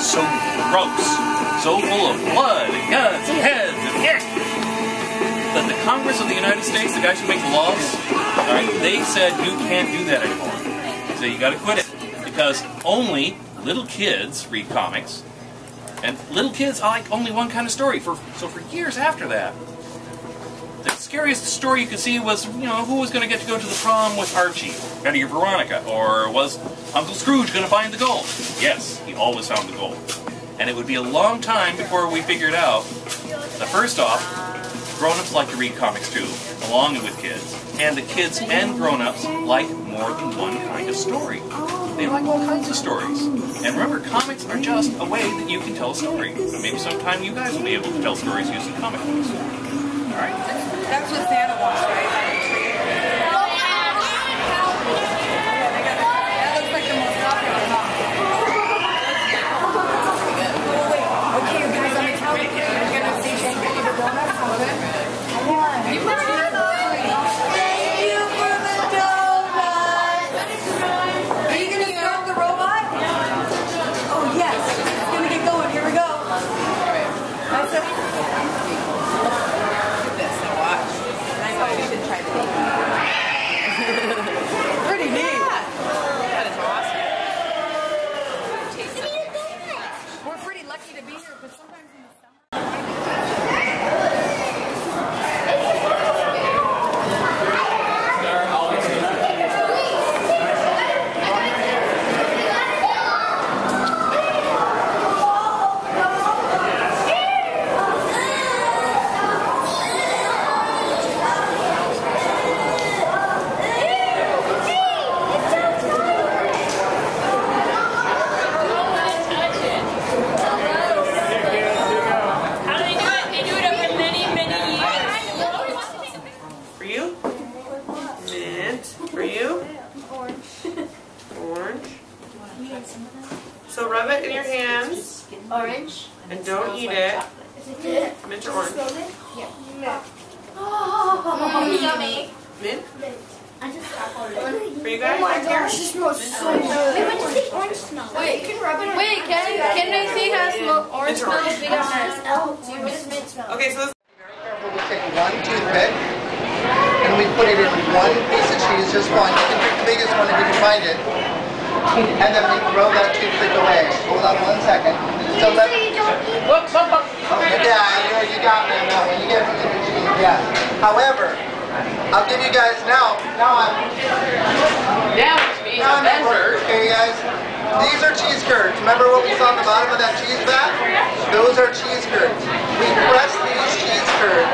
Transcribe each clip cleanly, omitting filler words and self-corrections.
so gross, so full of blood and guts and heads and that the Congress of the United States, the guys who make the laws, all right, they said you can't do that anymore. So you got to quit it because only little kids read comics, and little kids like only one kind of story. So for years after that, the scariest story you could see was, who was going to get to go to the prom with Archie, Betty or Veronica, or was Uncle Scrooge going to find the gold? Yes, he always found the gold. And it would be a long time before we figured out that first off, grown-ups like to read comics too, along with kids, and the kids and grown-ups like more than one kind of story. They like all kinds of stories. And remember, comics are just a way that you can tell a story. So maybe sometime you guys will be able to tell stories using comic books. All right? That's what Santa wants, right? That looks like the most popular comic. Okay, you guys, I'm excited. You're going to see Shane eat a donut. Sound good? Come on. Thank you for the donut. Are you going to start the robot? Oh, yes. It's going to get going. Here we go. That's it. Pretty neat. That is awesome. We're pretty lucky to be here, but sometimes in the summer. So rub it in your hands. Orange. And don't eat it. Mint or orange? Yeah. Oh, yummy. Mint? I just got For you guys? Oh my gosh, this smells so good. Wait, what does the orange smell? Wait, you can rub it. Wait, can I see how orange smells? We got mint smell. Okay, so this. Very careful. We take one toothpick and we put it in one piece of cheese, just one. You can pick the biggest one if you can find it. And then we throw that toothpick away. Hold on 1 second. So let whoop. Okay, yeah, you got me on that one. You get me the cheese, yeah. However, I'll give you guys now I'm okay, guys. These are cheese curds. Remember what we saw on the bottom of that cheese vat? Those are cheese curds. We press these cheese curds,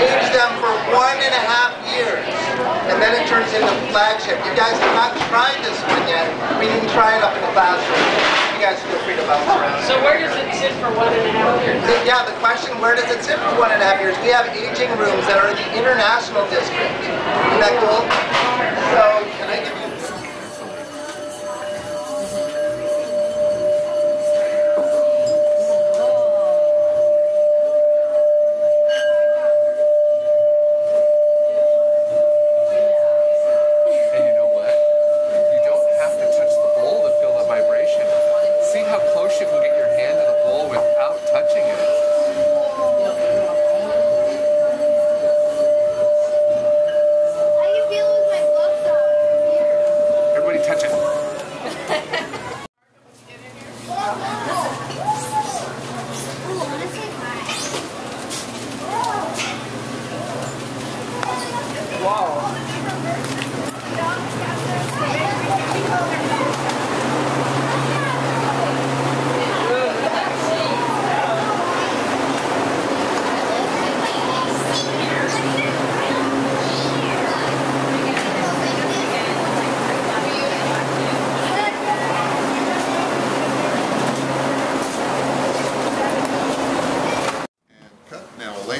age them for 1.5 years, and then it turns into flagship. You guys have not tried this one yet. We didn't try it up in the classroom. You guys feel free to bounce around. So where does it sit for 1.5 years? Yeah, the question, where does it sit for 1.5 years? We have aging rooms that are in the international district. Isn't that cool? So, can I give you...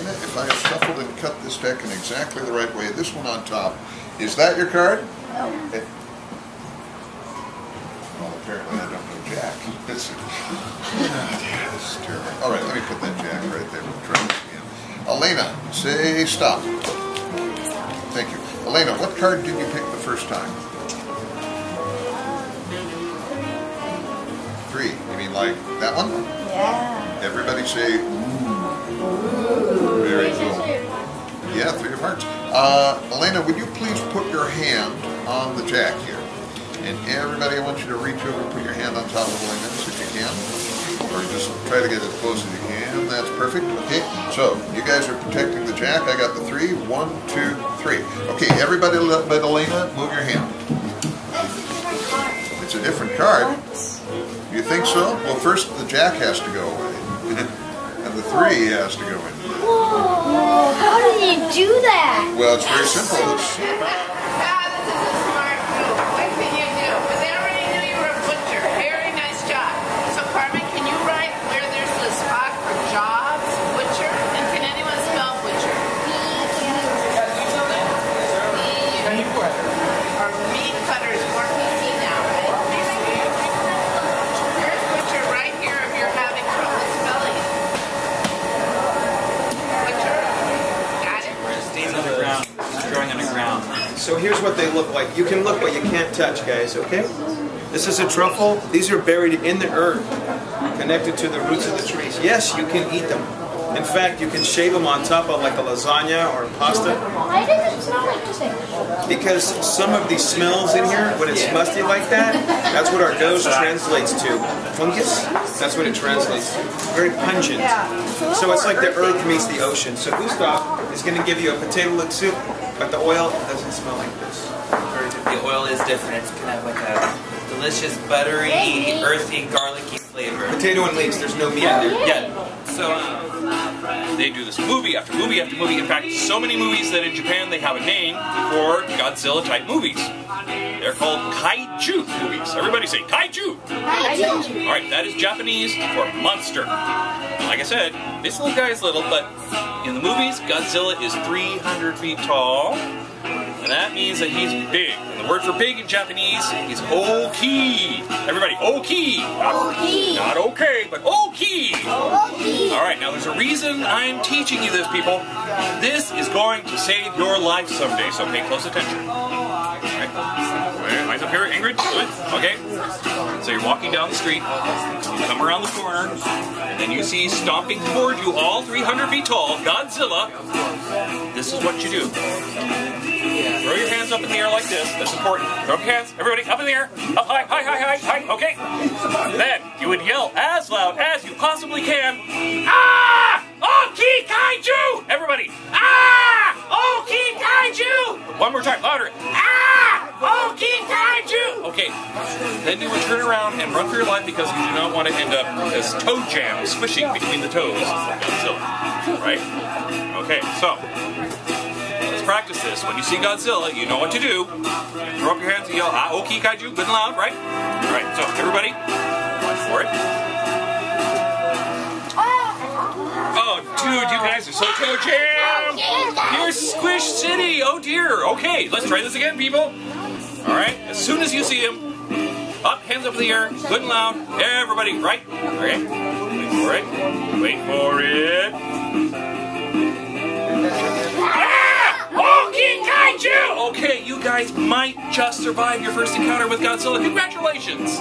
If I have shuffled and cut this deck in exactly the right way, this one on top, is that your card? No. Okay. Well, apparently I don't know Jack. This is terrible. All right, let me put that Jack right there. We'll try this again. Elena, say stop. Thank you. Elena, what card did you pick the first time? 3. You mean like that one? Yeah. Everybody say, ooh. Very cool. Yeah, 3 of hearts. Elena, would you please put your hand on the jack here? And everybody, I want you to reach over and put your hand on top of Elena's if you can. Or just try to get as close as you can. That's perfect. Okay, so you guys are protecting the jack. I got the 3. 1, 2, 3. Okay, everybody but Elena, move your hand. It's a different card. You think so? Well, first the jack has to go away. And the 3 has to go in. Whoa, how did you do that? Well, it's very simple. It's, This is a smart move. What can you do? But they already knew you were a butcher. Very nice job. So, Carmen, can you write where there's a spot for jobs, butcher? And can anyone spell butcher? Or meat cutter is more PC now, right? Here's butcher right here if you're having trouble spelling it. Butcher. Got it? Stays underground. Growing underground. So here's what they look like. You can look, but you can't touch, guys, okay? This is a truffle. These are buried in the earth, connected to the roots of the trees. Yes, you can eat them. In fact, you can shave them on top of like a lasagna or pasta. Why does it smell like this? Because some of these smells in here, when it's musty like that, that's what our nose translates to. Fungus? That's what it translates to. Very pungent. So it's like the earth meets the ocean. So Gustav is going to give you a potato lid soup, but the oil doesn't smell like this. Very different. The oil is different. It's kind of like a delicious, buttery, earthy, garlicky flavor. Potato and leeks, there's no meat in there. Yeah. So, They do this movie after movie after movie. In fact, so many movies that in Japan they have a name for Godzilla-type movies. They're called kaiju movies. Everybody say kaiju. Kaiju. All right, that is Japanese for monster. Like I said, this little guy is little, but in the movies, Godzilla is 300 feet tall. And that means that he's big. And the word for big in Japanese is oki. Everybody, oki. Oki. Not okay, but oki. Oki. All right, now there's a reason I'm teaching you this, people. This is going to save your life someday, so pay close attention. Right. Eyes up here, Ingrid. Good. Okay. So you're walking down the street, you come around the corner, and then you see stomping toward you, all 300 feet tall, Godzilla. This is what you do. Throw your hands up in the air like this. That's important. Throw your hands, everybody, up in the air. Up high, high, high, high, high. Okay. Then you would yell as loud as you possibly can. Ah! Oki Kaiju! Everybody. Ah! Oki Kaiju! One more time, louder. Ah! Oki Kaiju! Okay. Then you would turn around and run for your life because you do not want to end up as toe jam squishing between the toes of Godzilla. Right? Okay, so let's practice this. When you see Godzilla, you know what to do. Throw up your hands and yell, ah, Oki Kaiju, good and loud, right? All right, so everybody, watch for it. Oh, dude, you guys are so toe jammed. You're Squish City. Oh, dear. Okay, let's try this again, people. All right, as soon as you see him, up, hands up in the air, good and loud. Everybody, right? Okay, wait for it. Wait for it. Oki Kaiju! Okay, you guys might just survive your first encounter with Godzilla. Congratulations!